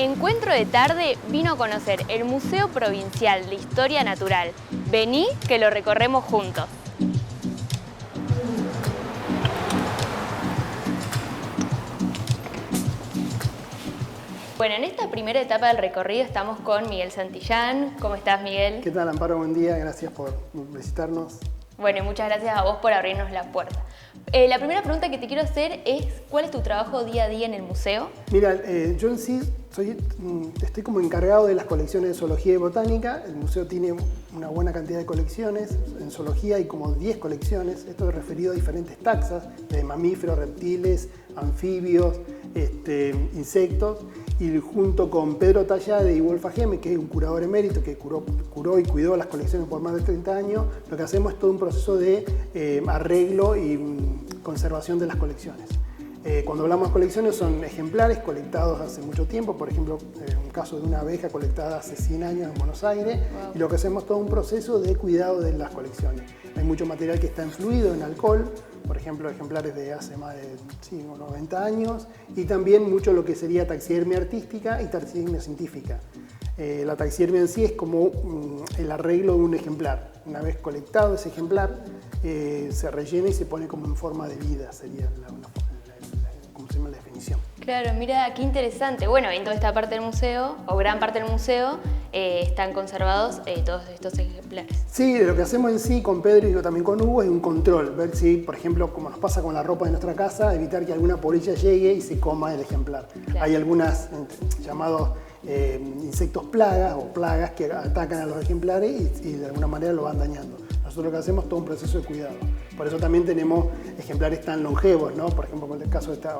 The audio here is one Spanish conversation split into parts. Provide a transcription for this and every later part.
Encuentro de Tarde vino a conocer el Museo Provincial de Historia Natural. Vení, que lo recorremos juntos. Bueno, en esta primera etapa del recorrido estamos con Miguel Santillán. ¿Cómo estás, Miguel? ¿Qué tal, Amparo? Buen día, gracias por visitarnos. Bueno, y muchas gracias a vos por abrirnos la puerta. La primera pregunta que te quiero hacer es, ¿cuál es tu trabajo día a día en el museo? Mira, yo en sí estoy como encargado de las colecciones de zoología y botánica. El museo tiene una buena cantidad de colecciones. En zoología hay como 10 colecciones. Esto es referido a diferentes taxas, de mamíferos, reptiles, anfibios, insectos. Y junto con Pedro Tallade y Wolf Ageme, que es un curador emérito que curó y cuidó las colecciones por más de 30 años, lo que hacemos es todo un proceso de arreglo y conservación de las colecciones. Cuando hablamos de colecciones son ejemplares colectados hace mucho tiempo, por ejemplo, un caso de una abeja colectada hace 100 años en Buenos Aires, y lo que hacemos es todo un proceso de cuidado de las colecciones. Hay mucho material que está influido en alcohol, por ejemplo, ejemplares de hace más de 90 años, y también mucho lo que sería taxidermia artística y taxidermia científica. La taxidermia en sí es como el arreglo de un ejemplar. Una vez colectado ese ejemplar, se rellena y se pone como en forma de vida, sería ¿cómo se llama la definición? Claro, mira, qué interesante. Bueno, en toda esta parte del museo, o gran parte del museo, están conservados todos estos ejemplares. Sí, lo que hacemos en sí con Pedro y también con Hugo es un control. Ver si, por ejemplo, como nos pasa con la ropa de nuestra casa, evitar que alguna polilla llegue y se coma el ejemplar. Claro. Hay algunas llamados insectos plagas o plagas que atacan a los ejemplares y de alguna manera lo van dañando. Nosotros lo que hacemos es todo un proceso de cuidado. Por eso también tenemos ejemplares tan longevos, ¿no? Por ejemplo, con el caso de esta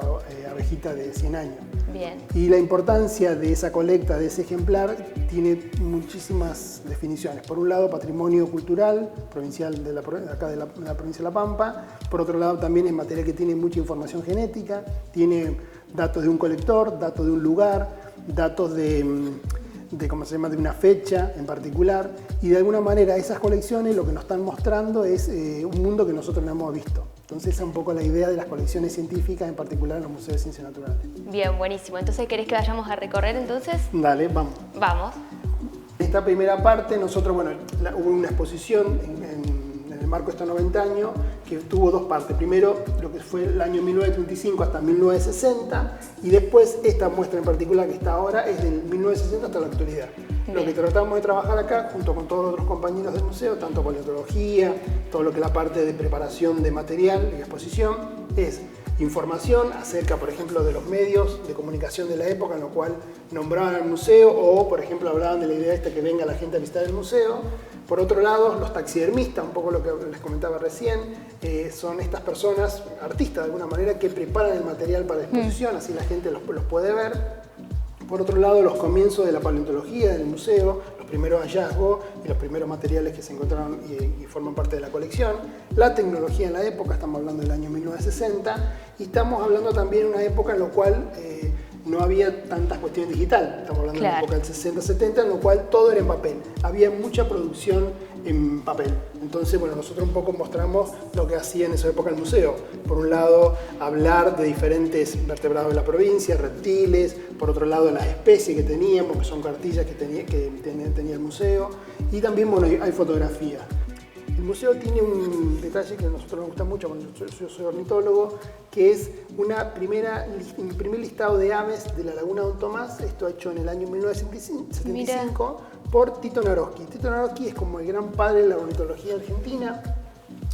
abejita de 100 años. Bien. Y la importancia de esa colecta, de ese ejemplar, tiene muchísimas definiciones. Por un lado, patrimonio cultural provincial de acá de la provincia de La Pampa. Por otro lado, también es material que tiene mucha información genética, tiene datos de un colector, datos de un lugar, datos de ¿cómo se llama?, de una fecha en particular, y de alguna manera esas colecciones lo que nos están mostrando es un mundo que nosotros no hemos visto. Entonces esa es un poco la idea de las colecciones científicas, en particular en los museos de ciencias naturales. Bien, buenísimo. Entonces, ¿querés que vayamos a recorrer entonces? Dale, vamos. Vamos. En esta primera parte, nosotros, bueno, hubo una exposición en el marco de estos 90 años que tuvo dos partes. Primero, lo que fue el año 1935 hasta 1960, y después esta muestra en particular que está ahora es del 1960 hasta la actualidad. Bien. Lo que tratamos de trabajar acá, junto con todos los otros compañeros del museo, tanto paleontología, todo lo que es la parte de preparación de material y exposición, es información acerca, por ejemplo, de los medios de comunicación de la época en lo cual nombraban al museo o, por ejemplo, hablaban de la idea esta que venga la gente a visitar el museo. Por otro lado, los taxidermistas, un poco lo que les comentaba recién, son estas personas, artistas de alguna manera, que preparan el material para la exposición, así la gente los puede ver. Por otro lado, los comienzos de la paleontología del museo, los primeros hallazgos y los primeros materiales que se encontraron y forman parte de la colección. La tecnología en la época, estamos hablando del año 1960, y estamos hablando también de una época en la cual no había tantas cuestiones digitales. Estamos hablando de la época del 60-70, en lo cual todo era en papel. Había mucha producción en papel. Entonces, bueno, nosotros un poco mostramos lo que hacía en esa época el museo. Por un lado, hablar de diferentes vertebrados de la provincia, reptiles. Por otro lado, las especies que teníamos, que son cartillas que tenía el museo. Y también, bueno, hay fotografías. El museo tiene un detalle que a nosotros nos gusta mucho, cuando yo soy ornitólogo, que es un primer listado de aves de la Laguna Don Tomás, esto hecho en el año 1975. Mira. Por Tito Naroski. Tito Naroski es como el gran padre de la ornitología argentina.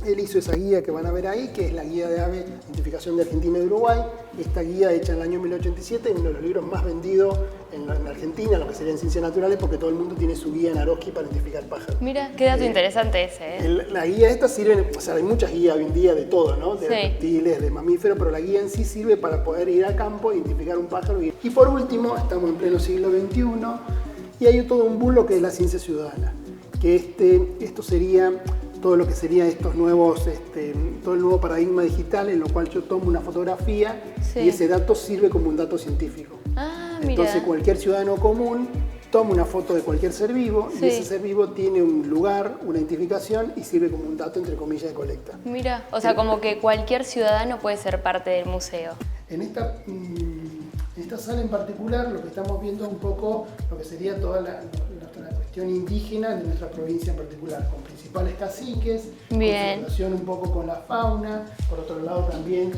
Él hizo esa guía que van a ver ahí, que es la guía de ave identificación de Argentina y Uruguay. Esta guía hecha en el año 1987 es uno de los libros más vendidos en Argentina, lo que sería en ciencias naturales, porque todo el mundo tiene su guía Naroski para identificar pájaros. Mira, qué dato interesante ese, La guía esta sirve, o sea, hay muchas guías hoy en día de todo, ¿no? De reptiles, de mamíferos, pero la guía en sí sirve para poder ir a campo, identificar un pájaro. Y por último, estamos en pleno siglo XXI, y hay todo un bulo que es la ciencia ciudadana, que esto sería todo lo que sería estos nuevos, todo el nuevo paradigma digital en lo cual yo tomo una fotografía y ese dato sirve como un dato científico. Ah, entonces cualquier ciudadano común toma una foto de cualquier ser vivo y ese ser vivo tiene un lugar, una identificación y sirve como un dato entre comillas de colecta. Mira, o sea, como que cualquier ciudadano puede ser parte del museo. En esta esta sala en particular lo que estamos viendo es un poco lo que sería toda la cuestión indígena de nuestra provincia en particular, con principales caciques, con su relación un poco con la fauna, por otro lado también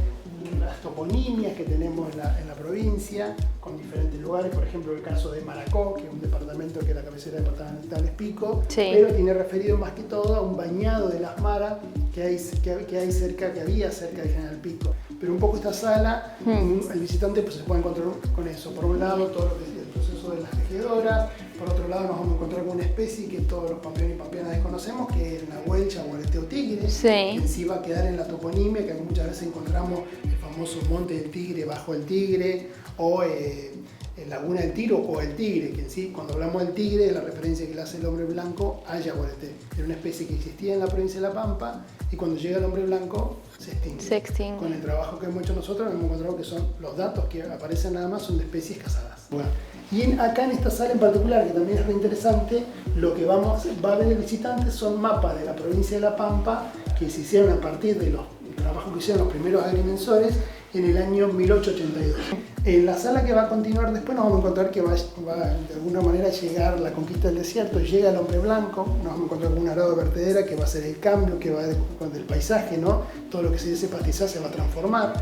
las toponimias que tenemos en la provincia, con diferentes lugares, por ejemplo el caso de Maracó, que es un departamento que la cabecera departamental es Pico, pero tiene referido más que todo a un bañado de las maras que había cerca de General Pico. Pero un poco esta sala, el visitante pues, se puede encontrar con eso. Por un lado, todo lo que es el proceso de las tejedoras. Por otro lado, nos vamos a encontrar con una especie que todos los pampeanos y pampeanas desconocemos, que es el nahuel, chaguareteo tigre, que en sí va a quedar en la toponimia, que muchas veces encontramos el famoso monte del tigre, bajo el tigre, o Laguna del Tigre o el tigre, que en sí, cuando hablamos del tigre, es la referencia que le hace el hombre blanco al yaguareté. Era una especie que existía en la provincia de La Pampa y cuando llega el hombre blanco se extingue. Con el trabajo que hemos hecho nosotros hemos encontrado que son los datos que aparecen nada más son de especies cazadas. Bueno, y acá en esta sala en particular, que también es re interesante, lo que va a ver el visitante son mapas de la provincia de La Pampa que se hicieron a partir de los trabajos que hicieron los primeros agrimensores en el año 1882. En la sala que va a continuar después nos vamos a encontrar que va de alguna manera a llegar la conquista del desierto, llega el hombre blanco, nos vamos a encontrar con un arado de vertedera que va a ser el cambio que va del paisaje, ¿no? Todo lo que se dice pastizar se va a transformar,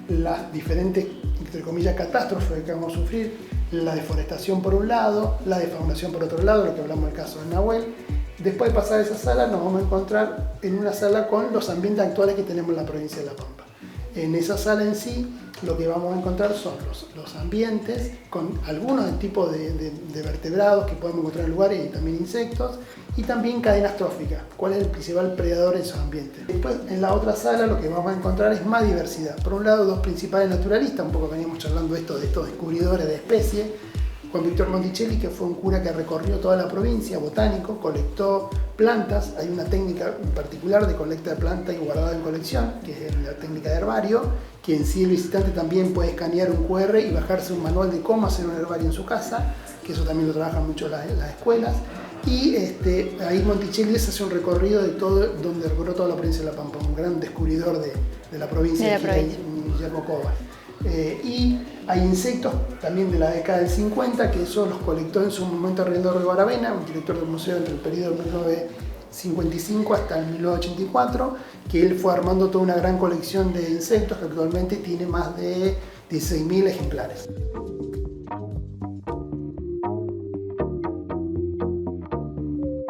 las diferentes, entre comillas, catástrofes que vamos a sufrir, la deforestación por un lado, la defaunación por otro lado, lo que hablamos del caso de Nahuel. Después de pasar esa sala nos vamos a encontrar en una sala con los ambientes actuales que tenemos en la provincia de La Pampa. En esa sala en sí lo que vamos a encontrar son los ambientes con algunos tipos de vertebrados que podemos encontrar en lugares y también insectos y también cadenas tróficas, cuál es el principal predador en esos ambientes. Después en la otra sala lo que vamos a encontrar es más diversidad. Por un lado dos principales naturalistas, un poco veníamos charlando de estos descubridores de especies, Juan Víctor Monticelli, que fue un cura que recorrió toda la provincia, botánico, colectó plantas, hay una técnica en particular de colecta de plantas y guardado en colección, que es la técnica de herbario, que en sí el visitante también puede escanear un QR y bajarse un manual de cómo hacer un herbario en su casa, que eso también lo trabajan mucho las escuelas. Y ahí Monticelli hace un recorrido de todo, donde recorrió toda la provincia de La Pampa, un gran descubridor de la provincia de Guillermo Cobas. Y hay insectos también de la década del 50, que eso los colectó en su momento Arlindo Rivaravena, un director del museo entre el periodo de 1955 hasta el 1984, que él fue armando toda una gran colección de insectos que actualmente tiene más de 16.000 ejemplares.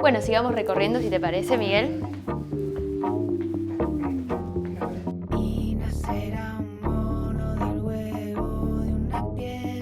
Bueno, sigamos recorriendo si te parece, Miguel.